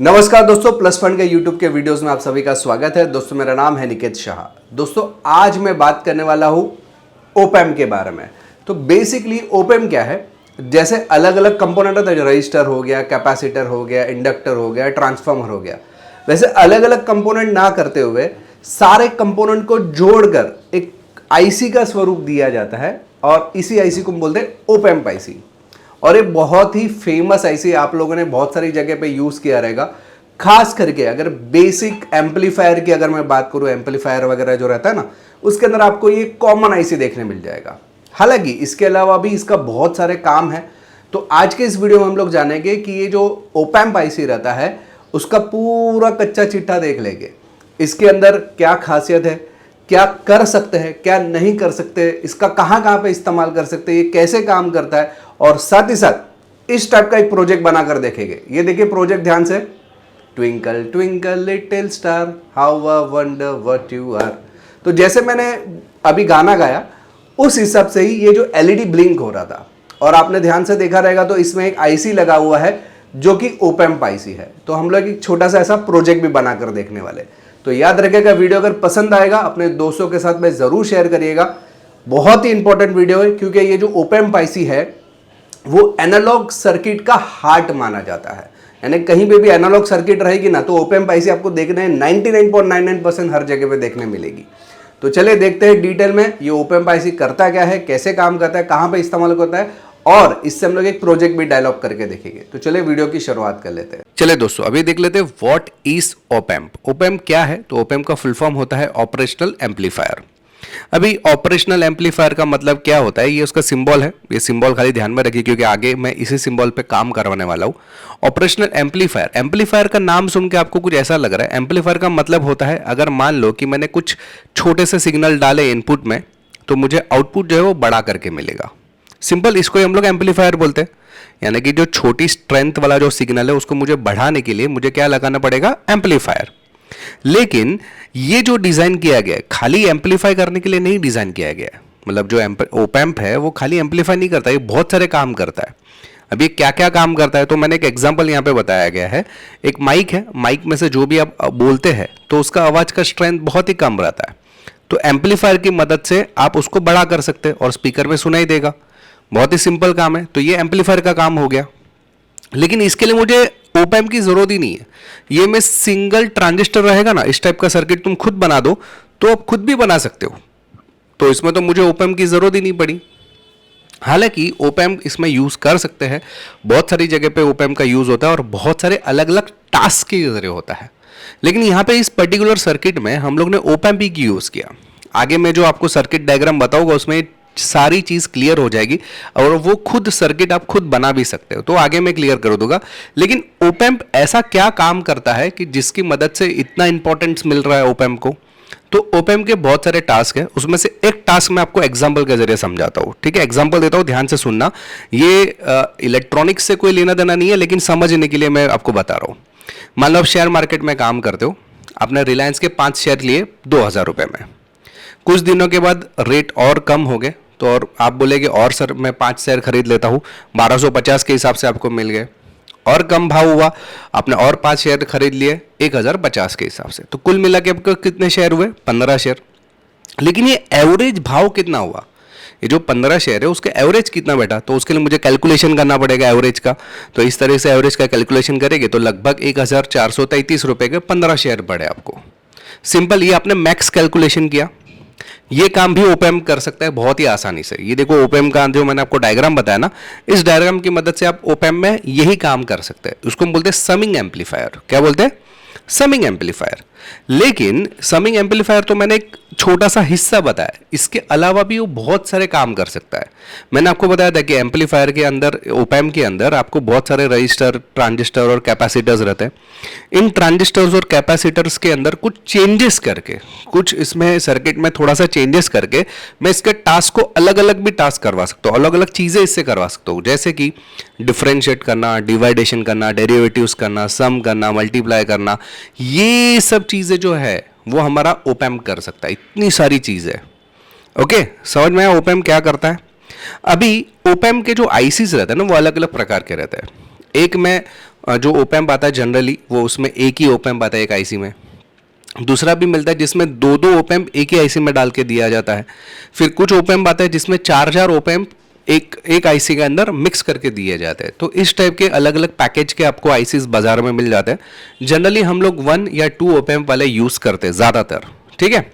नमस्कार दोस्तों, plus fund के यूट्यूब के वीडियोस में आप सभी का स्वागत है। दोस्तों मेरा नाम है निकेत शाह। दोस्तों आज मैं बात करने वाला हूँ ओपैम्प के बारे में। तो बेसिकली ओपैम्प क्या है, जैसे अलग अलग कंपोनेंट होता है, रजिस्टर हो गया, कैपेसिटर हो गया, इंडक्टर हो गया, ट्रांसफार्मर हो गया, वैसे अलग अलग कंपोनेंट ना करते हुए सारे कंपोनेंट को जोड़कर एक आईसी का स्वरूप दिया जाता है और इसी आईसी को बोलते हैं ओपैम्प आईसी। और ये बहुत ही फेमस आईसी, आप लोगों ने बहुत सारी जगह पे यूज किया रहेगा। खास करके अगर बेसिक एम्पलीफायर की अगर मैं बात करूं, एम्पलीफायर वगैरह जो रहता है ना, उसके अंदर आपको ये कॉमन आईसी देखने मिल जाएगा। हालांकि इसके अलावा भी इसका बहुत सारे काम है। तो आज के इस वीडियो में हम लोग जानेंगे कि ये जो ओपैम्प आईसी रहता है उसका पूरा कच्चा चिट्ठा देख लेंगे। इसके अंदर क्या खासियत है, क्या कर सकते हैं, क्या नहीं कर सकते, इसका कहाँ कहाँ पे इस्तेमाल कर सकते हैं, ये कैसे काम करता है, और साथ ही साथ इस टाइप का एक प्रोजेक्ट बनाकर देखेंगे। ये देखिए प्रोजेक्ट ध्यान से, twinkle twinkle little star how I wonder what you are. तो जैसे मैंने अभी गाना गाया उस हिसाब से ही ये जो एलईडी ब्लिंक हो रहा था, और आपने ध्यान से देखा रहेगा तो इसमें एक आईसी लगा हुआ है जो कि ओपैम्प आईसी है। तो हम लोग एक छोटा सा ऐसा प्रोजेक्ट भी बनाकर देखने वाले। तो याद रखिएगा, वीडियो अगर पसंद आएगा अपने दोस्तों के साथ में जरूर शेयर करिएगा। बहुत ही इंपॉर्टेंट वीडियो है, क्योंकि ये जो ओपैम्प आईसी है वो एनालॉग सर्किट का हार्ट माना जाता है। यानी कहीं पे भी एनालॉग सर्किट रहेगी ना, तो ओपैम्प आईसी आपको देखने 99.99% हर जगह पे देखने मिलेगी। तो चलिए देखते हैं डिटेल में ये ओपैम्प आईसी करता क्या है, कैसे काम करता है, कहाँ पे इस्तेमाल होता है, और इससे हम लोग एक प्रोजेक्ट भी डेवलप करके देखेंगे। तो चलिए वीडियो की शुरुआत कर लेते हैं। चलिए दोस्तों अभी देख लेते हैं व्हाट इज ओपैम्प। ओपैम्प क्या है? तो ओपैम्प का फुल फॉर्म होता है ऑपरेशनल एम्पलीफायर। अभी ऑपरेशनल एम्पलीफायर का मतलब क्या होता है, ये उसका सिंबल है। ये सिंबल खाली ध्यान में रखिए, क्योंकि आगे मैं इसी सिंबल पे काम करवाने वाला हूँ। ऑपरेशनल एम्पलीफायर, एम्पलीफायर का नाम सुन के आपको कुछ ऐसा लग रहा है। एम्पलीफायर का मतलब होता है, अगर मान लो कि मैंने कुछ छोटे से सिग्नल डाले इनपुट में, तो मुझे आउटपुट जो है वो बड़ा करके मिलेगा। सिंपल, इसको ही हम लोग एम्पलीफायर बोलते हैं। यानी कि जो छोटी स्ट्रेंथ वाला जो सिग्नल है उसको मुझे बढ़ाने के लिए मुझे क्या लगाना पड़ेगा? एम्पलीफायर। लेकिन ये जो डिजाइन किया गया है खाली एम्पलीफाई करने के लिए नहीं डिजाइन किया गया है। मतलब जो ओपैम्प है वो खाली एम्पलीफाई नहीं करता, ये बहुत सारे काम करता है। अब ये क्या क्या काम करता है, तो मैंने एक एग्जांपल यहाँ पे बताया गया है। एक माइक है, माइक में से जो भी आप बोलते हैं तो उसका आवाज का स्ट्रेंथ बहुत ही कम रहता है। तो एम्पलीफायर की मदद से आप उसको बड़ा कर सकते हैं और स्पीकर में सुनाई देगा। बहुत ही सिंपल काम है। तो ये एम्पलीफायर का काम हो गया। लेकिन इसके लिए मुझे ओपैम्प की जरूरत ही नहीं है। ये में सिंगल ट्रांजिस्टर रहेगा ना, इस टाइप का सर्किट तुम खुद बना दो तो आप खुद भी बना सकते हो। तो इसमें तो मुझे ओपैम्प की जरूरत ही नहीं पड़ी। हालांकि ओपैम्प इसमें यूज कर सकते हैं, बहुत सारी जगह पे ओपैम्प का यूज होता है और बहुत सारे अलग अलग टास्क के जरिए होता है। लेकिन यहाँ पे इस पर्टिकुलर सर्किट में हम लोग ने ओपैम्प ही की यूज किया। आगे मैं जो आपको सर्किट डायग्राम बताऊंगा उसमें सारी चीज क्लियर हो जाएगी, और वो खुद सर्किट आप खुद बना भी सकते हो। तो आगे मैं क्लियर कर दूंगा। लेकिन ओपैम्प ऐसा क्या काम करता है कि जिसकी मदद से इतना इंपॉर्टेंस मिल रहा है ओपैम्प को? तो ओपैम्प के बहुत सारे टास्क है, उसमें से एक टास्क मैं आपको एग्जांपल के जरिए समझाता हूं। ठीक है, एग्जांपल देता हूं, ध्यान से सुनना। ये इलेक्ट्रॉनिक्स से कोई लेना देना नहीं है, लेकिन समझने के लिए मैं आपको बता रहा हूं। मान लो आप शेयर मार्केट में काम करते हो, आपने रिलायंस के 5 शेयर लिए 2000 रुपए में। कुछ दिनों के बाद रेट और कम हो गए, तो और आप बोलेगे और सर मैं 5 शेयर खरीद लेता हूँ, 1250 के हिसाब से आपको मिल गए। और कम भाव हुआ, आपने और 5 शेयर खरीद लिए 1050 के हिसाब से। तो कुल मिला के आपको कितने शेयर हुए? 15 शेयर। लेकिन ये एवरेज भाव कितना हुआ? ये जो 15 शेयर है उसके एवरेज कितना बैठा? तो उसके लिए मुझे कैलकुलेशन करना पड़ेगा एवरेज का। तो इस तरह से एवरेज का कैलकुलेशन करेंगे तो लगभग 1433 रुपए के 15 शेयर पड़े आपको। सिंपल, ये आपने मैक्स कैलकुलेशन किया। ये काम भी ओपैम्प कर सकता है बहुत ही आसानी से। ये देखो ओपैम्प का जो मैंने आपको डायग्राम बताया ना, इस डायग्राम की मदद से आप ओपैम्प में यही काम कर सकते हैं। उसको हम बोलते हैं समिंग एम्पलीफायर। क्या बोलते हैं? Summing amplifier. लेकिन समिंग एम्पलीफायर तो मैंने एक छोटा सा हिस्सा बताया, इसके अलावा भी वो बहुत सारे काम कर सकता है। मैंने आपको बताया था कि एम्पलीफायर के अंदर, ओपैम्प के अंदर आपको बहुत सारे रजिस्टर, ट्रांजिस्टर और कैपेसिटर्स रहते हैं। इन ट्रांजिस्टर्स और कैपेसिटर्स के अंदर कुछ चेंजेस करके, कुछ इसमें सर्किट में थोड़ा सा चेंजेस करके मैं इसके टास्क को अलग अलग भी टास्क करवा सकता हूँ, अलग अलग चीजें इससे करवा सकता हूँ। जैसे कि डिफरेंशिएट करना, डिवाइडेशन करना, डेरिवेटिव्स करना, सम करना, मल्टीप्लाई करना, ये सब चीजें जो है वो हमारा ओपैम्प कर सकता है। इतनी सारी चीजें। ओके, समझ में आया ओपैम्प क्या करता है? अभी ओपैम्प के जो आईसीज रहते हैं ना, वो अलग अलग प्रकार के रहते हैं। एक में जो ओपैम्प आता है जनरली वो उसमें एक ही ओपैम्प आता है एक आईसी में। दूसरा भी मिलता है जिसमें दो दो ओपैम्प एक ही आईसी में डाल के दिया जाता है। फिर कुछ ओपैम्प आता है जिसमें चार चार ओपैम्प एक आईसी के अंदर मिक्स करके दिए जाते हैं। तो इस टाइप के अलग अलग पैकेज के आपको आईसीज बाजार में मिल जाते हैं। जनरली हम लोग 1 या 2 ओपैम्प वाले यूज करते हैं ज़्यादातर, ठीक है।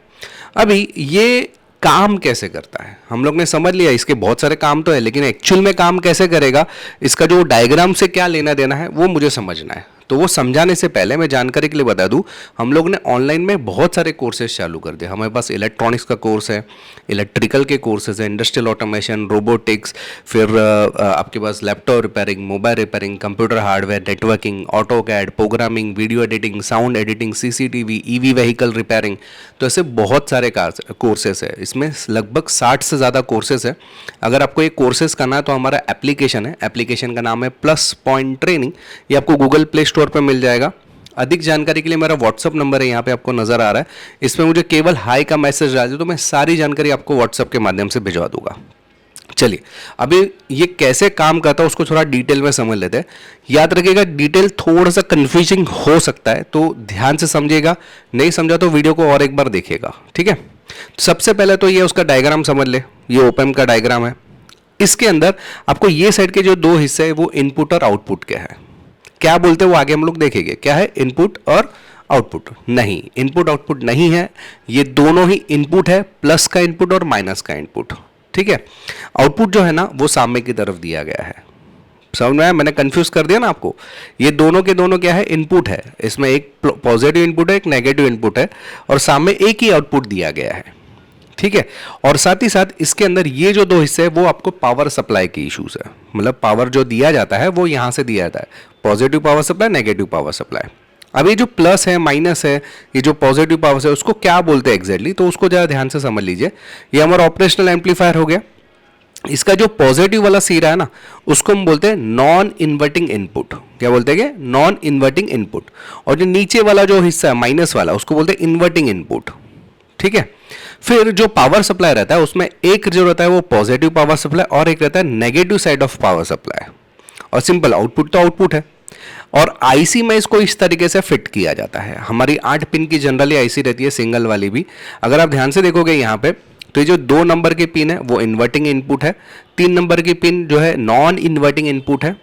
अभी ये काम कैसे करता है हम लोग ने समझ लिया, इसके बहुत सारे काम तो है, लेकिन एक्चुअल में काम कैसे करेगा, इसका जो डायग्राम से क्या लेना देना है वो मुझे समझना है। तो वो समझाने से पहले मैं जानकारी के लिए बता दूं, हम लोग ने ऑनलाइन में बहुत सारे कोर्सेज चालू कर दिए। हमारे पास इलेक्ट्रॉनिक्स का कोर्स है, इलेक्ट्रिकल के कोर्सेज है, इंडस्ट्रियल ऑटोमेशन, रोबोटिक्स, फिर आपके पास laptop repairing, mobile repairing, computer hardware, networking, auto CAD, programming, video editing, sound editing, CCTV, EV vehicle repairing. तो ऐसे बहुत सारे कोर्सेज है, इसमें लगभग 60 से ज़्यादा कोर्सेज है। अगर आपको ये कोर्सेज करना है तो हमारा एप्लीकेशन है, एप्लीकेशन का नाम है प्लस पॉइंट ट्रेनिंग। ये आपको गूगल प्ले स्टोर पे मिल जाएगा। अधिक जानकारी के लिए मेरा व्हाट्सअप नंबर है, यहाँ पे आपको नजर आ रहा है, इसमें मुझे केवल हाई का मैसेज डाल दो तो मैं सारी जानकारी आपको व्हाट्सअप के माध्यम से भिजवा दूंगा। चलिए अभी ये कैसे काम करता है उसको थोड़ा डिटेल में समझ लेते हैं। याद रखिएगा डिटेल थोड़ा सा कंफ्यूजिंग हो सकता है तो ध्यान से समझिएगा, नहीं समझा तो वीडियो को और एक बार देखिएगा, ठीक है। सबसे पहले तो ये उसका डायग्राम समझ ले, ये ओपैम्प का डायग्राम है। इसके अंदर आपको ये साइड के जो दो हिस्से हैं वो इनपुट और आउटपुट के हैं। क्या बोलते हैं वो आगे हम लोग देखेंगे, क्या है इनपुट और आउटपुट। नहीं, इनपुट आउटपुट नहीं है, ये दोनों ही इनपुट है, प्लस का इनपुट और माइनस का इनपुट, ठीक है। आउटपुट जो है ना वो सामने की तरफ दिया गया है। समझ में आया, मैंने कंफ्यूज कर दिया ना आपको। ये दोनों के दोनों क्या है, इनपुट है, इसमें एक पॉजिटिव इनपुट है, एक नेगेटिव इनपुट है, और सामने एक ही आउटपुट दिया गया है, ठीक है। और साथ ही साथ इसके अंदर ये जो दो हिस्से हैं वो आपको पावर सप्लाई की इश्यूज है, मतलब पावर जो दिया जाता है वो यहां से दिया जाता है, positive power supply, negative power supply. अब ये जो प्लस है माइनस है, ये जो पॉजिटिव पावर है उसको क्या बोलते हैं एग्जैक्टली, तो उसको जरा ध्यान से समझ लीजिए। ये हमारा ऑपरेशनल एम्पलीफायर हो गया। इसका जो पॉजिटिव वाला सिरा है ना उसको हम बोलते हैं नॉन इन्वर्टिंग इनपुट। क्या बोलते हैं, नॉन इन्वर्टिंग इनपुट। और जो नीचे वाला जो हिस्सा है माइनस वाला उसको बोलते हैं इन्वर्टिंग इनपुट, ठीक है। फिर जो पावर सप्लाई रहता है उसमें एक जो रहता है वो पॉजिटिव पावर सप्लाई और एक रहता है negative side of power supply. और सिंपल आउटपुट तो आउटपुट है। और आईसी में इसको इस तरीके से फिट किया जाता है। हमारी 8 पिन की जनरली आईसी रहती है, सिंगल वाली भी। अगर आप ध्यान से देखोगे यहाँ पे तो ये जो 2 नंबर की पिन है वो इन्वर्टिंग इनपुट है, 3 नंबर की पिन जो है नॉन इन्वर्टिंग इनपुट है।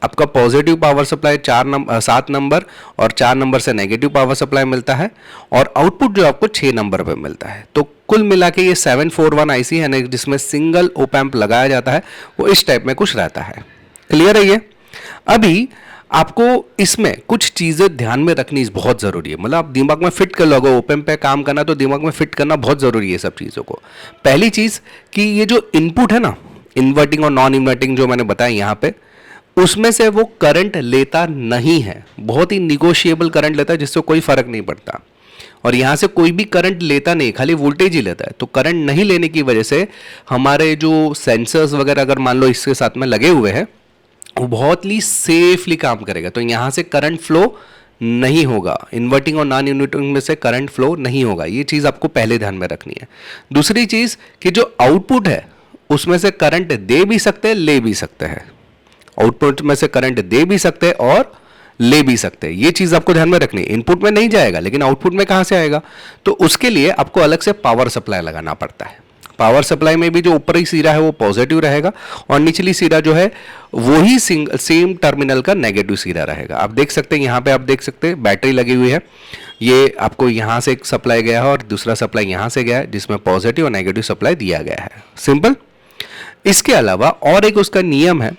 आपका पॉजिटिव पावर सप्लाई 7 नंबर और 4 नंबर से नेगेटिव पावर सप्लाई मिलता है, और आउटपुट जो आपको 6 नंबर पे मिलता है। तो कुल मिला के ये 741 आईसी है ना, जिसमें सिंगल ओपैम्प लगाया जाता है, वो इस टाइप में कुछ रहता है। क्लियर है ये। अभी आपको इसमें कुछ चीजें ध्यान में रखनी बहुत जरूरी है, मतलब आप दिमाग में फिट कर लोगे। ओपैम्प पे काम करना तो दिमाग में फिट करना बहुत जरूरी है सब चीजों को। पहली चीज कि ये जो इनपुट है ना, इन्वर्टिंग और नॉन इन्वर्टिंग जो मैंने बताया यहाँ पे, उसमें से वो करंट लेता नहीं है, बहुत ही निगोशिएबल करंट लेता है जिससे कोई फर्क नहीं पड़ता। और यहाँ से कोई भी करंट लेता नहीं, खाली वोल्टेज ही लेता है। तो करंट नहीं लेने की वजह से हमारे जो सेंसर्स वगैरह अगर मान लो इसके साथ में लगे हुए हैं वो बहुत ही सेफली काम करेगा। तो यहाँ से करंट फ्लो नहीं होगा, इन्वर्टिंग और नॉन इन्वर्टिंग में से करंट फ्लो नहीं होगा। ये चीज़ आपको पहले ध्यान में रखनी है। दूसरी चीज़ कि जो आउटपुट है उसमें से करंट दे भी सकते हैं, ले भी सकते हैं। आउटपुट में से करंट दे भी सकते हैं और ले भी सकते हैं, ये चीज़ आपको ध्यान में रखनी है। इनपुट में नहीं जाएगा लेकिन आउटपुट में कहाँ से आएगा, तो उसके लिए आपको अलग से पावर सप्लाई लगाना पड़ता है। पावर सप्लाई में भी जो ऊपरी सिरा है वो पॉजिटिव रहेगा और निचली सिरा जो है वही सेम टर्मिनल का नेगेटिव सिरा रहेगा। आप देख सकते हैं यहाँ पे, आप देख सकते हैं बैटरी लगी हुई है। ये आपको यहाँ से एक सप्लाई गया है और दूसरा सप्लाई यहाँ से गया है, जिसमें पॉजिटिव और नेगेटिव सप्लाई दिया गया है। सिंपल। इसके अलावा और एक उसका नियम है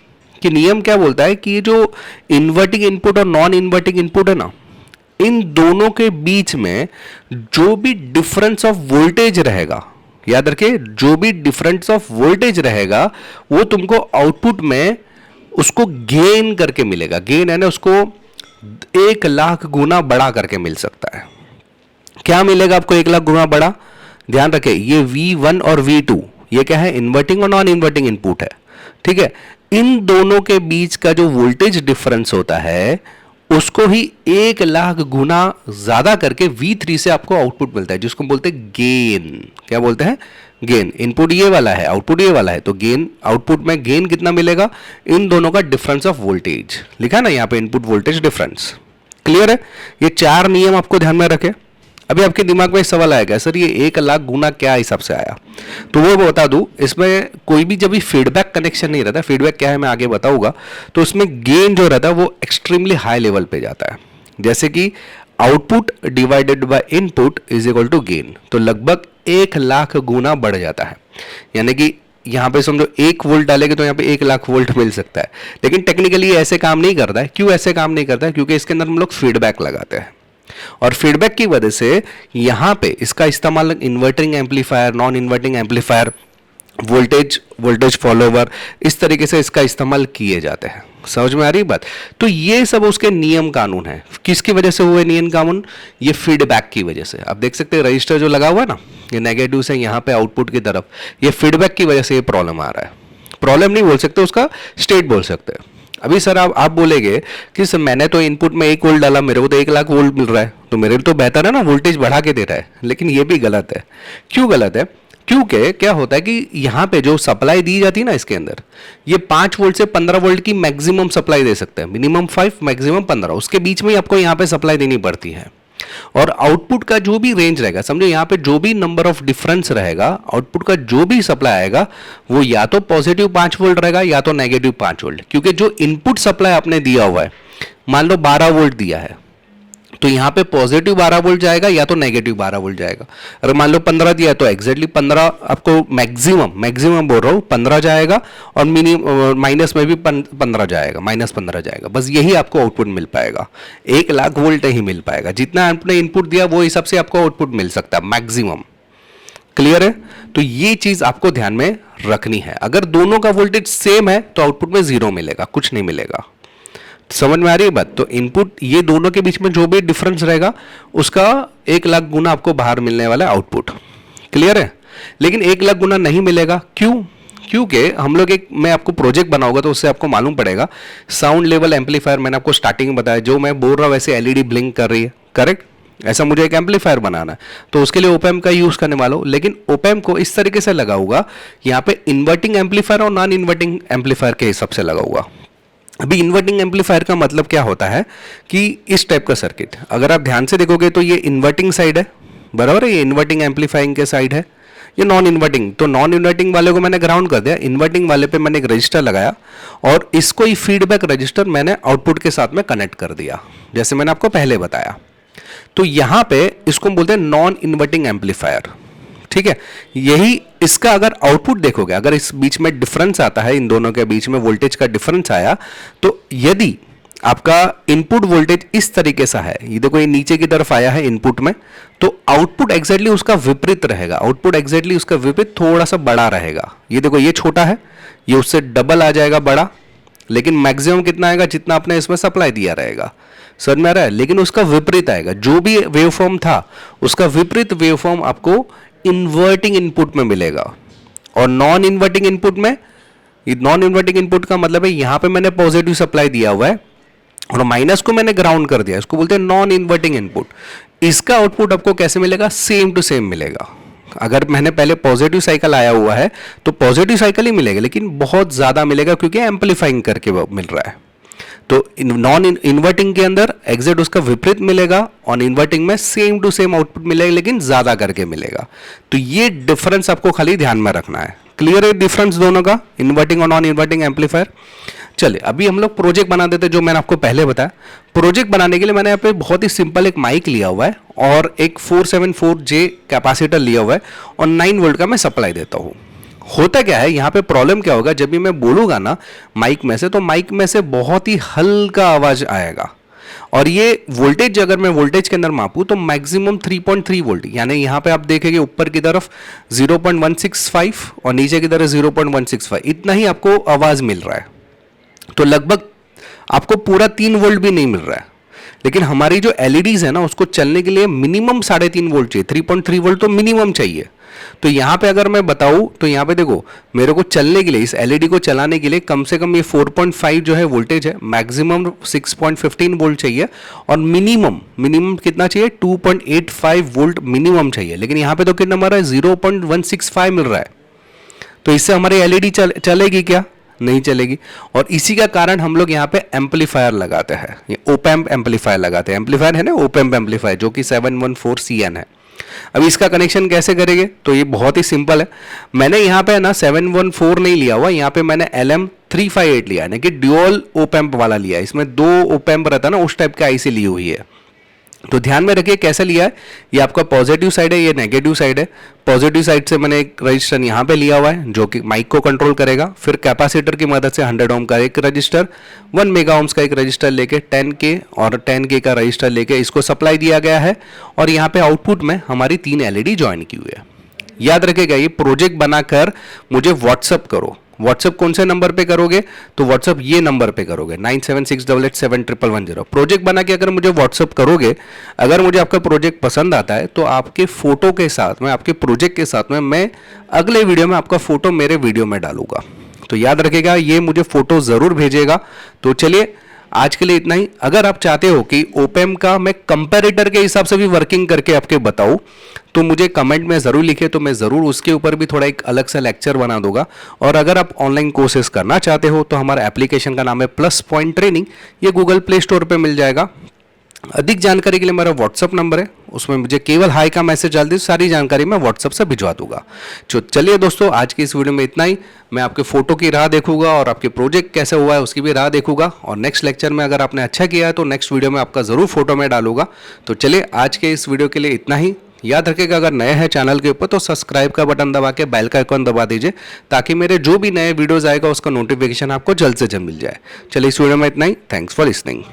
कि नियम क्या बोलता है कि ये जो इन्वर्टिंग इनपुट और नॉन इन्वर्टिंग इनपुट है ना, इन दोनों के बीच में जो भी डिफरेंस ऑफ वोल्टेज रहेगा, याद रखिए जो भी डिफरेंस ऑफ वोल्टेज रहेगा वो तुमको आउटपुट में उसको गेन करके मिलेगा। गेन है ना, उसको 1 लाख गुना बढ़ा करके मिल सकता है। क्या मिलेगा आपको 1 लाख गुना बढ़ा, ध्यान रखिए। ये V1 और V2 ये क्या है, इन्वर्टिंग और नॉन इन्वर्टिंग इनपुट है, ठीक है। इन दोनों के बीच का जो वोल्टेज डिफरेंस होता है उसको ही 1 लाख गुना ज्यादा करके V3 से आपको आउटपुट मिलता है, जिसको बोलते हैं गेन। क्या बोलते हैं, गेन, इनपुट ये वाला है, आउटपुट ये वाला है, तो गेन, आउटपुट में गेन कितना मिलेगा, इन दोनों का डिफरेंस ऑफ वोल्टेज लिखा ना यहाँ पे, इनपुट वोल्टेज डिफरेंस। क्लियर है? ये 4 नियम आपको ध्यान में रखे। अभी आपके दिमाग में एक सवाल आएगा, सर ये 1 लाख गुना क्या हिसाब से आया, तो वो बता दूं, इसमें कोई भी जब भी फीडबैक कनेक्शन नहीं रहता, फीडबैक क्या है मैं आगे बताऊंगा, तो उसमें गेन जो रहता है वो एक्सट्रीमली हाई लेवल पे जाता है। जैसे कि output divided by input is equal to gain, तो लगभग 1 लाख गुना बढ़ जाता है। यानी कि यहाँ पे समझो 1 वोल्ट डालेंगे तो यहाँ पे 1 लाख वोल्ट मिल सकता है, लेकिन टेक्निकली ऐसे काम नहीं करता है। क्यों ऐसे काम नहीं करता है? क्योंकि इसके अंदर हम लोग फीडबैक लगाते हैं, और फीडबैक की वजह से यहाँ पे इसका इस्तेमाल inverting amplifier, non inverting amplifier, voltage follower, इस तरीके से इसका इस्तेमाल किए जाते हैं। समझ में आ रही बात? तो ये सब उसके नियम कानून है। किसकी वजह से हुए नियम कानून? ये फीडबैक की वजह से। आप देख सकते हैं रजिस्टर जो लगा हुआ है ना, ये नेगेटिव से यहाँ पे आउटपुट की तरफ, ये फीडबैक की वजह से ये प्रॉब्लम आ रहा है। प्रॉब्लम नहीं बोल सकते, उसका स्टेट बोल सकते हैं। अभी सर आप बोलेंगे कि सर मैंने तो इनपुट में 1 वोल्ट डाला, मेरे को तो 1 लाख वोल्ट मिल रहा है, तो मेरे लिए तो बेहतर है ना, वोल्टेज बढ़ा के दे रहा है। लेकिन ये भी गलत है। क्यों गलत है? क्योंकि क्या होता है कि यहाँ पे जो सप्लाई दी जाती है ना, इसके अंदर ये 5 वोल्ट से 15 वोल्ट की मैक्सिमम सप्लाई दे सकते हैं, मिनिमम 5 मैक्सिमम 15, उसके बीच में ही आपको यहाँ पे सप्लाई देनी पड़ती है। और आउटपुट का जो भी रेंज रहेगा, समझो यहाँ पे जो भी नंबर ऑफ डिफरेंस रहेगा, आउटपुट का जो भी सप्लाई आएगा वो या तो पॉजिटिव 5 वोल्ट रहेगा या तो नेगेटिव 5 वोल्ट। क्योंकि जो इनपुट सप्लाई आपने दिया हुआ है, मान लो 12 वोल्ट दिया है, तो यहाँ पे पॉजिटिव 12 वोल्ट जाएगा या तो नेगेटिव 12 वोल्ट जाएगा। अगर मान लो 15 दिया है तो एग्जैक्टली 15 आपको मैक्सिमम बोल रहा हूँ 15 जाएगा, और मिनिमम माइनस में भी 15 जाएगा, -15 जाएगा। बस यही आपको आउटपुट मिल पाएगा। 1 लाख वोल्ट ही मिल पाएगा। जितना आपने इनपुट दिया वो हिसाब से आपको आउटपुट मिल सकता है मैक्सिमम। क्लियर है? तो ये चीज आपको ध्यान में रखनी है। अगर दोनों का वोल्टेज सेम है तो आउटपुट में 0 मिलेगा, कुछ नहीं मिलेगा। समझ में आ रही है बात? तो इनपुट, ये दोनों के बीच में जो भी डिफरेंस रहेगा उसका 1 लाख गुना आपको बाहर मिलने वाला आउटपुट। क्लियर है? लेकिन 1 लाख गुना नहीं मिलेगा। क्यों? क्योंकि हम लोग मैं आपको प्रोजेक्ट बनाऊंगा तो उससे आपको मालूम पड़ेगा। साउंड लेवल एम्पलीफायर मैंने आपको स्टार्टिंग में बताया, जो मैं बोल रहा हूं वैसे एलईडी ब्लिंक कर रही है, करेक्ट? ऐसा मुझे एक एम्पलीफायर बनाना है, तो उसके लिए ओपैम्प का यूज करने वाला हूं। लेकिन ओपैम्प को इस तरीके से लगाऊंगा, यहाँ पे इन्वर्टिंग एम्पलीफायर और नॉन इन्वर्टिंग एम्पलीफायर के हिसाब से लगाऊंगा। अभी इन्वर्टिंग एम्पलीफायर का मतलब क्या होता है कि इस टाइप का सर्किट, अगर आप ध्यान से देखोगे तो ये इन्वर्टिंग साइड है, बराबर है, ये इन्वर्टिंग एम्पलीफाइंग के साइड है, ये नॉन इन्वर्टिंग। तो नॉन इन्वर्टिंग वाले को मैंने ग्राउंड कर दिया, इन्वर्टिंग वाले पे मैंने एक रजिस्टर लगाया, और इसको ही फीडबैक रजिस्टर मैंने आउटपुट के साथ में कनेक्ट कर दिया, जैसे मैंने आपको पहले बताया। तो यहां पे इसको बोलते हैं नॉन इन्वर्टिंग एम्पलीफायर। ठीक है? यही इसका अगर आउटपुट देखोगे, अगर इस बीच में डिफरेंस आता है, इन दोनों के बीच में वोल्टेज का डिफरेंस आया, तो यदि आपका इनपुट वोल्टेज इस तरीके से है, ये देखो ये नीचे की तरफ आया है इनपुट में, तो आउटपुट एग्जैक्टली उसका विपरीत रहेगा। आउटपुट एग्जैक्टली उसका विपरीत थोड़ा सा बड़ा रहेगा। ये देखो ये छोटा है, ये उससे डबल आ जाएगा बड़ा, लेकिन मैक्सिमम कितना आएगा? जितना आपने इसमें सप्लाई दिया रहेगा। समझ में आ रहा है? लेकिन उसका विपरीत आएगा। जो भी वेवफॉर्म था उसका विपरीत वेवफॉर्म आपको इन्वर्टिंग इनपुट में मिलेगा। और नॉन इन्वर्टिंग इनपुट में, नॉन इन्वर्टिंग इनपुट का मतलब है यहां पे मैंने पॉजिटिव सप्लाई दिया हुआ है और माइनस को मैंने ग्राउंड कर दिया, इसको बोलते हैं नॉन इन्वर्टिंग इनपुट। इसका आउटपुट आपको कैसे मिलेगा? सेम टू सेम मिलेगा। अगर मैंने पहले पॉजिटिव साइकिल आया हुआ है तो पॉजिटिव साइकिल ही मिलेगा, लेकिन बहुत ज्यादा मिलेगा क्योंकि एम्पलीफाइंग करके मिल रहा है। तो नॉन इन्वर्टिंग के अंदर एग्जैक्ट उसका विपरीत मिलेगा, और इन्वर्टिंग में सेम टू सेम आउटपुट मिलेगा लेकिन ज्यादा करके मिलेगा। तो ये डिफरेंस आपको खाली ध्यान में रखना है। क्लियर है डिफरेंस दोनों का, इन्वर्टिंग और नॉन इन्वर्टिंग एम्पलीफायर? चलिए अभी हम लोग प्रोजेक्ट बना देते, जो मैंने आपको पहले बताया। प्रोजेक्ट बनाने के लिए मैंने यहाँ पे बहुत ही सिंपल एक माइक लिया हुआ है और एक 474J कैपेसिटर लिया हुआ है, और 9 वोल्ट का मैं सप्लाई देता हूँ। होता क्या है यहाँ पे, प्रॉब्लम क्या होगा, जब भी मैं बोलूंगा ना माइक में से, तो माइक में से बहुत ही हल्का आवाज आएगा, और ये वोल्टेज अगर मैं वोल्टेज के अंदर मापूं तो मैक्सिमम 3.3 वोल्ट, यानी यहाँ पे आप देखेंगे ऊपर की तरफ 0.165 और नीचे की तरफ 0.165, इतना ही आपको आवाज मिल रहा है। तो लगभग आपको पूरा 3 वोल्ट भी नहीं मिल रहा है। लेकिन हमारी जो एलईडीज है ना उसको चलने के लिए मिनिमम 3.5 वोल्ट चाहिए, 3.3 वोल्ट तो मिनिमम चाहिए। तो यहाँ पे अगर मैं बताऊँ तो यहाँ पे देखो मेरे को चलने के लिए, इस एलईडी को चलाने के लिए कम से कम ये 4.5 जो है वोल्टेज है, मैक्सिमम 6.15 वोल्ट चाहिए, और मिनिमम कितना चाहिए, 2.85 वोल्ट मिनिमम चाहिए। लेकिन यहाँ पे तो कितना नंबर है, 0.165 मिल रहा है। तो इससे हमारी एलईडी चलेगी क्या, नहीं चलेगी। और इसी का कारण हम लोग यहाँ पे एम्पलीफायर लगाते हैं, ये ओपैम्प एम्पलीफायर लगाते हैं। एम्पलीफायर है ना ओपैम्प एम्पलीफायर, जो कि 714CN है। अब इसका कनेक्शन कैसे करेंगे, तो ये बहुत ही सिंपल है। मैंने यहाँ पे ना 714 नहीं लिया हुआ, यहाँ पे मैंने LM358 लिया, यानी कि ड्यूअल ओपैम्प वाला लिया है। इसमें 2 ओपैम्प रहता है ना, उस टाइप का आईसी ली हुई है। तो ध्यान में रखिए कैसे लिया है, ये आपका पॉजिटिव साइड है, ये नेगेटिव साइड है। पॉजिटिव साइड से मैंने एक रजिस्टर यहाँ पे लिया हुआ है जो कि माइक को कंट्रोल करेगा। फिर कैपेसिटर की मदद से 100 ओम का एक रजिस्टर, 1 मेगा ओम्स का एक रजिस्टर लेके 10K और 10K का रजिस्टर लेके इसको सप्लाई दिया गया है। और यहाँ पे आउटपुट में हमारी 3 एलईडी ज्वाइन की हुई है। याद रखेगा, ये प्रोजेक्ट बनाकर मुझे व्हाट्सअप करो। व्हाट्सएप कौन से नंबर पे करोगे, तो व्हाट्सएप ये नंबर पे करोगे 9768871110। प्रोजेक्ट बना के अगर मुझे व्हाट्सएप करोगे, अगर मुझे आपका प्रोजेक्ट पसंद आता है तो आपके फोटो के साथ में, आपके प्रोजेक्ट के साथ में मैं अगले वीडियो में आपका फोटो मेरे वीडियो में डालूंगा। तो याद रखेगा, ये मुझे फोटो जरूर भेजेगा। तो चलिए आज के लिए इतना ही। अगर आप चाहते हो कि ओपैम्प का मैं कंपैरेटर के हिसाब से भी वर्किंग करके आपके बताऊं, तो मुझे कमेंट में ज़रूर लिखे, तो मैं ज़रूर उसके ऊपर भी थोड़ा एक अलग सा लेक्चर बना दूंगा। और अगर आप ऑनलाइन कोर्सेज करना चाहते हो तो हमारा एप्लीकेशन का नाम है प्लस पॉइंट ट्रेनिंग, ये गूगल प्ले स्टोर पे मिल जाएगा। अधिक जानकारी के लिए मेरा व्हाट्सअप नंबर है, उसमें मुझे केवल हाई का मैसेज डाल दीजिए, सारी जानकारी मैं व्हाट्सअप से भिजवा दूंगा। तो चलिए दोस्तों, आज की इस वीडियो में इतना ही। मैं आपके फोटो की राह देखूंगा और आपके प्रोजेक्ट कैसे हुआ है उसकी भी राह देखूंगा। और नेक्स्ट लेक्चर में अगर आपने अच्छा किया है तो नेक्स्ट वीडियो में आपका ज़रूर फोटो में डालूंगा। तो चलिए आज के इस वीडियो के लिए इतना ही। याद रखिएगा, अगर नए हैं चैनल के ऊपर तो सब्सक्राइब का बटन दबा के बेल का आइकन दबा दीजिए, ताकि मेरे जो भी नए वीडियोस आएगा उसका नोटिफिकेशन आपको जल्द से जल्द मिल जाए। चलिए इस वीडियो में इतना ही। Thanks for listening.